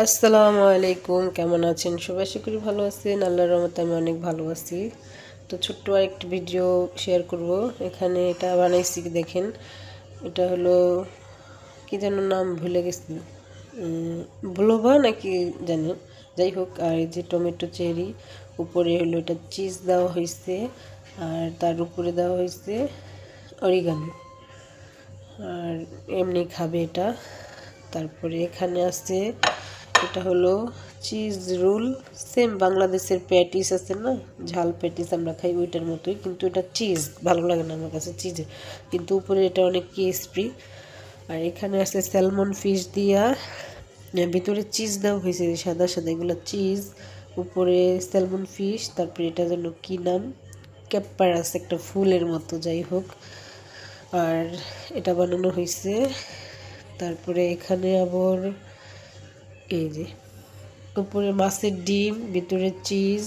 আসসালামু আলাইকুম, কেমন আছেন সবাই? আশা করি ভালো আছেন। আল্লাহর রহমতে আমি অনেক ভালো আছি। তো ছোট্ট আরেকটি ভিডিও শেয়ার করব। এখানে এটা বানাইছি, দেখেন। এটা হলো কি যেন নাম ভুলে গেছি, ব্লোভা নাকি জানি, যাই হোক। আর এই যে টমেটো চেরি, উপরে হলো এটা চিজ দেওয়া হয়েছে, আর তার উপরে দেওয়া হয়েছে অরিগানো। আর এমনি খাবে এটা। তারপরে এখানে আছে, এটা হলো চিজ রোল। সেম বাংলাদেশের প্যাটিস আছে না, ঝাল প্যাটিস আমরা খাই ওইটার মতোই, কিন্তু এটা চিজ ভালো লাগে না আমার কাছে চিজে, কিন্তু উপরে এটা অনেক ক্রিসপি। আর এখানে আছে স্যালমন ফিশ দিয়া, ভিতরে চিজ দেওয়া হয়েছে সাদা সাদা, এগুলো চিজ, উপরে স্যালমন ফিশ। তারপরে এটা যেন কি নাম, ক্যাপারাস, একটা ফুলের মতো, যাই হোক। আর এটা বানানো হয়েছে। তারপরে এখানে আবার এই যে উপরে মাছের ডিম, ভিতরে চিজ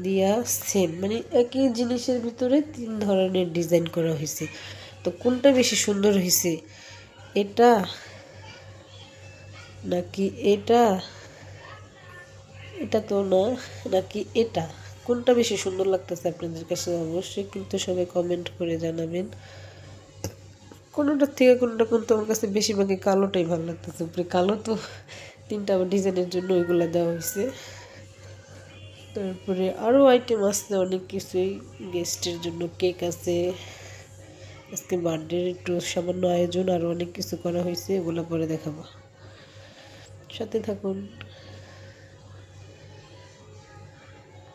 দিয়া, সেম মানে একই জিনিসের ভিতরে 3 ধরনের ডিজাইন করা হয়েছে। তো কোনটা বেশি সুন্দর হয়েছে, এটা নাকি এটা? এটা তো না, নাকি এটা? কোনটা বেশি সুন্দর লাগতেছে আপনাদের কাছে? অবশ্যই কিন্তু সবাই কমেন্ট করে জানাবেন কোনটার থেকে কোনটা। কিন্তু আমার কাছে বেশিরভাগই কালোটাই ভালো লাগতেছে। উপরে কালো তো 3টা আবার ডিজাইনের জন্য ওইগুলো দেওয়া হয়েছে। তারপরে আরও আইটেম আছে অনেক কিছুই, গেস্টের জন্য কেক আছে, আজকে বার্থডের একটু সামান্য আয়োজন, আরও অনেক কিছু করা হয়েছে, এগুলো পরে দেখাবো, সাথে থাকুন।